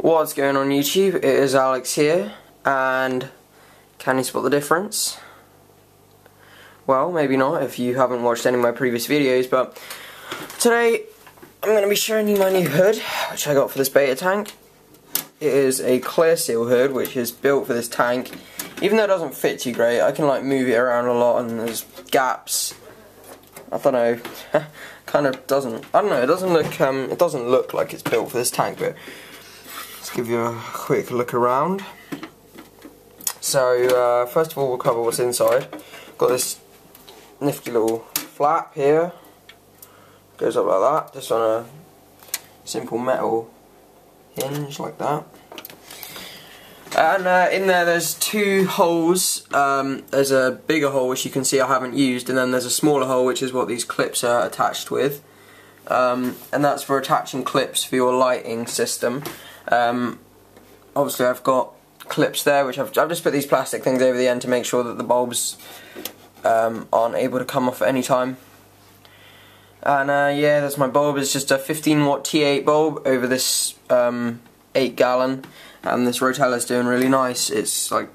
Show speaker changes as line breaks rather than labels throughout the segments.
What's going on YouTube? It is Alex here, and can you spot the difference? Well, maybe not if you haven't watched any of my previous videos, but today I'm going to be showing you my new hood, which I got for this Betta tank. It is a clear seal hood, which is built for this tank. Even though it doesn't fit too great, I can like move it around a lot, and there's gaps. I don't know, kind of doesn't. I don't know. It doesn't look like it's built for this tank, but let's give you a quick look around. So first of all, we'll cover what's inside. Got this nifty little flap here. Goes up like that, just on a simple metal hinge like that. And in there's two holes. There's a bigger hole which you can see I haven't used, and then there's a smaller hole which is what these clips are attached with. And that's for attaching clips for your lighting system. Obviously I've got clips there which I've just put these plastic things over the end to make sure that the bulbs aren't able to come off at any time. And yeah, that's my bulb. It's just a 15 watt T8 bulb over this 8 gallon. And this roteller's doing really nice. It's like,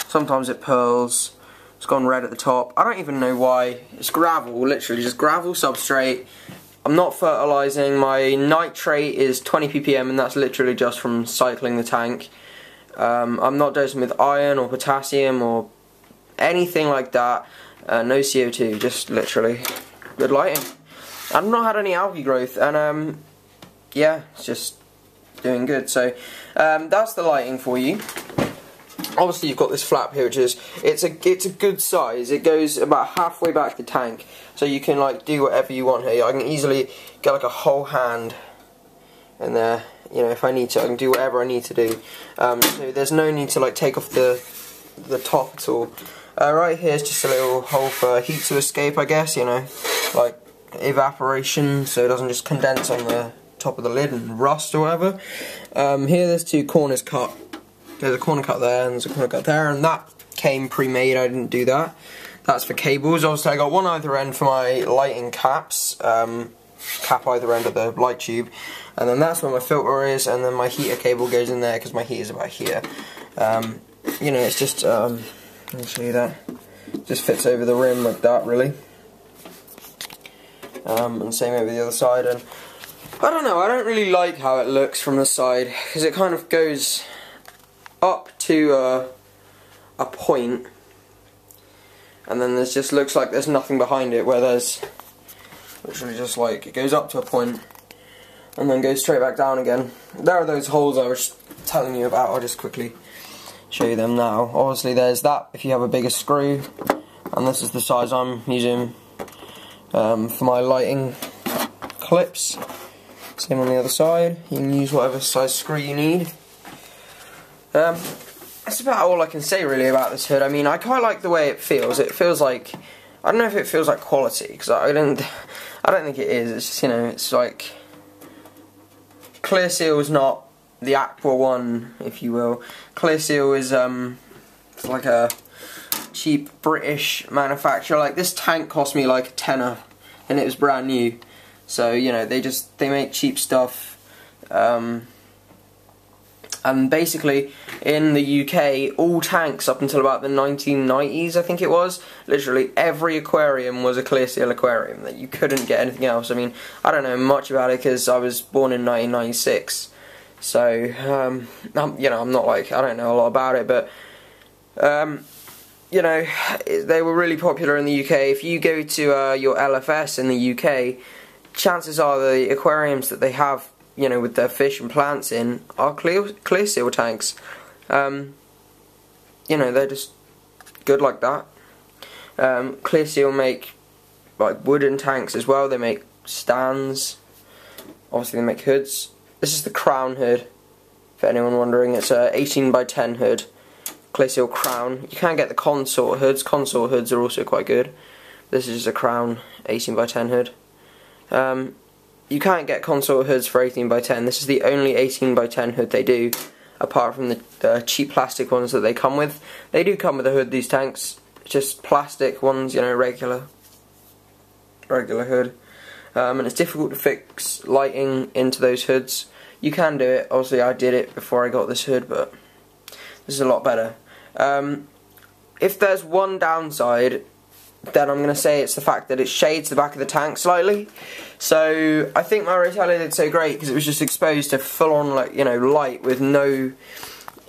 sometimes it pearls. It's gone red at the top. I don't even know why. It's gravel, literally just gravel substrate. I'm not fertilizing. My nitrate is 20 ppm, and that's literally just from cycling the tank. I'm not dosing with iron or potassium or anything like that. No CO2, just literally good lighting. I've not had any algae growth, and yeah, it's just doing good. So that's the lighting for you. Obviously you've got this flap here, which is it's a good size. It goes about halfway back the tank, so you can like do whatever you want here. I can easily get like a whole hand in there, you know, if I need to. I can do whatever I need to do. So there's no need to like take off the top at all. Right here is just a little hole for heat to escape, I guess, you know, like evaporation, so it doesn't just condense on the top of the lid and rust or whatever. Here there's two corners cut. There's a corner cut there and there's a corner cut there, and that came pre-made. I didn't do that. That's for cables. Obviously I got one either end for my lighting caps, cap either end of the light tube, and then that's where my filter is, and then my heater cable goes in there because my heater's about here. You know, it's just let me show you that. Just fits over the rim like that, really. And same over the other side. And I don't know, I don't really like how it looks from the side, because it kind of goes up to a point, and then there's just looks like there's nothing behind it, where there's literally just like, it goes up to a point and then goes straight back down again. There are those holes I was telling you about. I'll just quickly show you them now. Obviously there's that if you have a bigger screw, and this is the size I'm using for my lighting clips. Same on the other side. You can use whatever size screw you need. That's about all I can say really about this hood. I mean, I quite like the way it feels. It feels like, I don't know if it feels like quality, because I don't think it is. It's just, you know, it's like, Clear Seal is not the Aqua one, if you will. Clear Seal is it's like a cheap British manufacturer. Like, this tank cost me like a tenner, and it was brand new. So, you know, they make cheap stuff. And basically, in the UK, all tanks up until about the 1990s, I think it was, literally every aquarium was a Clear Seal aquarium. That you couldn't get anything else. I mean, I don't know much about it because I was born in 1996. So, you know, I'm not like, I don't know a lot about it, but, you know, they were really popular in the UK. If you go to your LFS in the UK, chances are the aquariums that they have, you know, with their fish and plants in, are clear seal tanks. You know, they're just good like that. Clear Seal make like wooden tanks as well. They make stands. Obviously they make hoods. This is the crown hood, for anyone wondering. It's a 18 by 10 hood, Clear Seal crown. You can get the consort hoods. Consort hoods are also quite good. This is just a crown 18 by 10 hood. You can't get consort hoods for 18 by 10. This is the only 18 by 10 hood they do, apart from the cheap plastic ones that they come with. They do come with a hood, these tanks, just plastic ones, you know, regular hood. And it's difficult to fix lighting into those hoods. You can do it. Obviously I did it before I got this hood, but this is a lot better. If there's one downside, then I'm going to say it's the fact that it shades the back of the tank slightly. So I think my Rotella did so great because it was just exposed to full-on, like, you know, light with no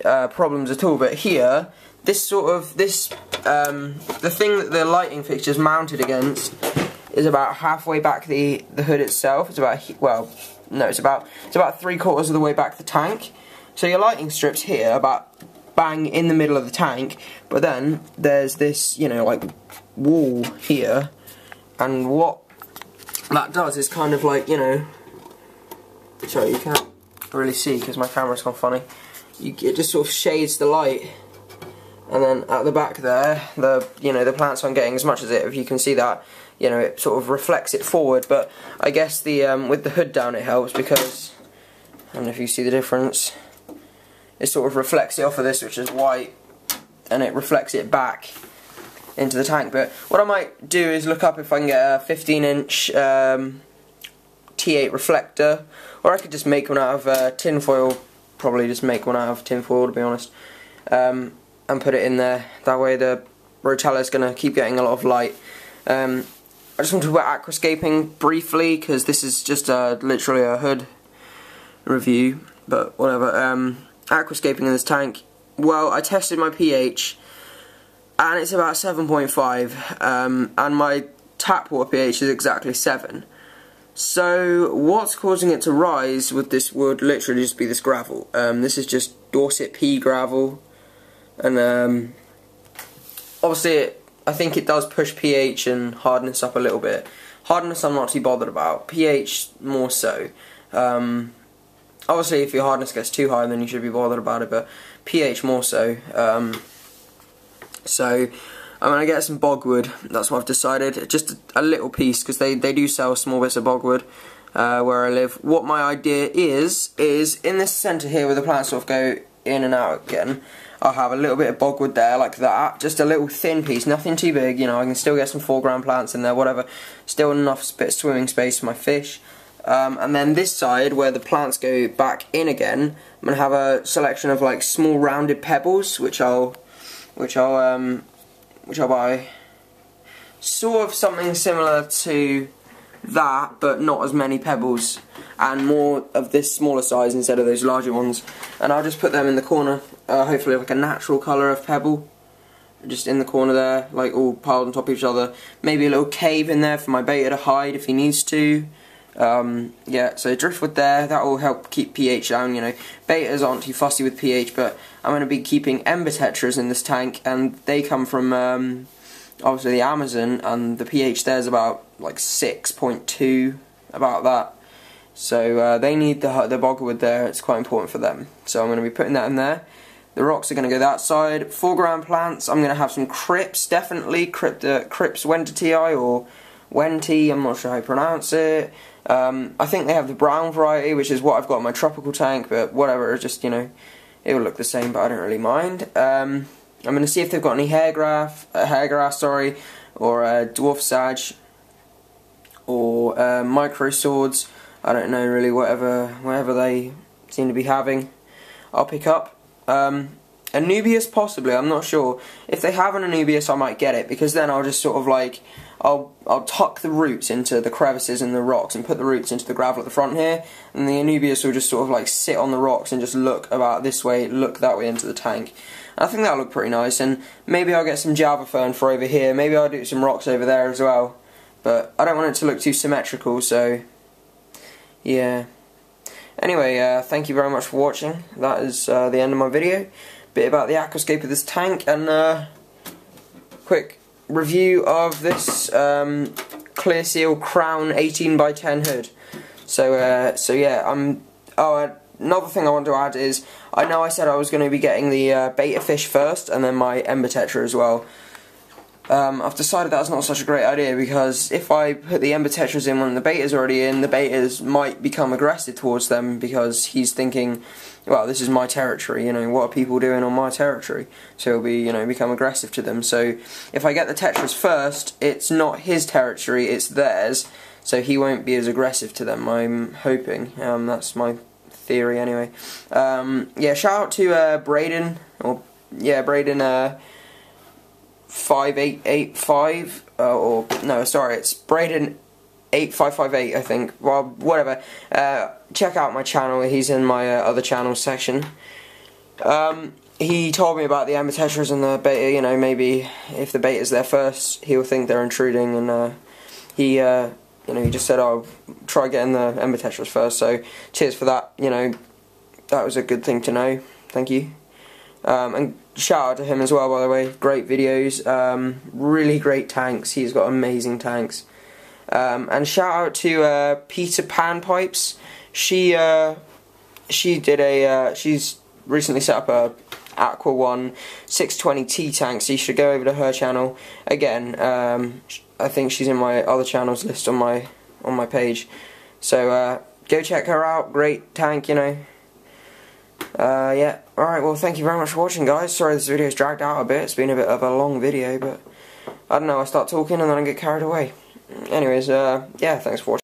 problems at all. But here, the thing that the lighting fixture is mounted against is about halfway back the hood itself. It's about, well, no, it's about 3/4 of the way back the tank. So your lighting strip's here, about bang in the middle of the tank, but then there's this, you know, like, wall here, and what that does is kind of like, you know, sorry, you can't really see because my camera's gone funny. It just sort of shades the light, and then at the back there, the plants aren't getting as much as it. If you can see that, you know, it sort of reflects it forward. But I guess the with the hood down, it helps because I don't know if you see the difference. It sort of reflects it off of this, which is white, and it reflects it back into the tank. But what I might do is look up if I can get a 15-inch T8 reflector, or I could just make one out of tin foil. Probably just make one out of tin foil, to be honest, and put it in there. That way the Rotella is going to keep getting a lot of light. I just want to talk about aquascaping briefly, because this is just literally a hood review, but whatever. Aquascaping in this tank, well, I tested my pH and it's about 7.5, and my tap water pH is exactly 7. So what's causing it to rise with this would literally just be this gravel. This is just Dorset pea gravel, and obviously I think it does push pH and hardness up a little bit. Hardness I'm not too bothered about, pH more so. Obviously if your hardness gets too high then you should be bothered about it, but pH more so. So I'm going to get some bogwood, that's what I've decided. Just a little piece, because they do sell small bits of bogwood where I live. What my idea is in this centre here where the plants sort of go in and out again, I'll have a little bit of bogwood there like that, just a little thin piece, nothing too big, you know, I can still get some foreground plants in there, whatever, still enough bit of swimming space for my fish. And then this side where the plants go back in again, I'm going to have a selection of like small rounded pebbles, which I'll buy. Sort of something similar to that, but not as many pebbles, and more of this smaller size instead of those larger ones. And I'll just put them in the corner, hopefully like a natural colour of pebble, just in the corner there, like all piled on top of each other. Maybe a little cave in there for my beta to hide if he needs to. Yeah, so driftwood there, that will help keep pH down, you know. Betas aren't too fussy with pH, but I'm going to be keeping ember tetras in this tank, and they come from obviously the Amazon, and the pH there is about like 6.2, about that. So they need the bogwood there, it's quite important for them. So I'm going to be putting that in there. The rocks are going to go that side. Foreground plants, I'm going to have some Crips, definitely. Crips Wentetii or Wenti, I'm not sure how you pronounce it. I think they have the brown variety, which is what I've got in my tropical tank, but whatever, it's just, you know, it will look the same, but I don't really mind. I'm going to see if they've got any hairgrass, or dwarf sage, or micro swords. I don't know really, whatever they seem to be having, I'll pick up. Anubias possibly, I'm not sure. If they have an Anubias I might get it, because then I'll just sort of like, I'll tuck the roots into the crevices in the rocks and put the roots into the gravel at the front here, and the Anubias will just sort of like sit on the rocks and just look about this way, look that way into the tank. And I think that'll look pretty nice, and maybe I'll get some Java fern for over here, maybe I'll do some rocks over there as well, but I don't want it to look too symmetrical, so yeah. Anyway, thank you very much for watching. That is the end of my video. Bit about the aquascape of this tank, and quick review of this Clear Seal Crown 18x10 hood. So yeah, another thing I want to add is, I know I said I was going to be getting the beta fish first and then my ember tetra as well. I've decided that's not such a great idea, because if I put the ember tetras in when the beta's already in, the betas might become aggressive towards them, because he's thinking, well, this is my territory, you know, what are people doing on my territory? So he'll be, you know, become aggressive to them. So if I get the tetras first, it's not his territory, it's theirs, so he won't be as aggressive to them, I'm hoping. That's my theory anyway. Yeah, shout out to Braden, or yeah, Braden 5885, or no, sorry, it's Braden 8558, I think. Well, whatever. Check out my channel. He's in my other channel section. He told me about the Ember Tetras and the beta. You know, maybe if the beta's there first, he'll think they're intruding, and he just said, "Oh, try getting the Ember Tetras first." So, cheers for that. You know, that was a good thing to know. Thank you. And shout out to him as well, by the way. Great videos. Really great tanks. He's got amazing tanks. And shout out to Peter Panpipes. She's recently set up a Aqua 1 620T tank, so you should go over to her channel. Again, I think she's in my other channels list on my page. So go check her out. Great tank, you know. Yeah. Alright, well, thank you very much for watching, guys. Sorry this video's dragged out a bit. It's been a bit of a long video, but I don't know, I start talking and then I get carried away. Anyways, yeah, thanks for watching.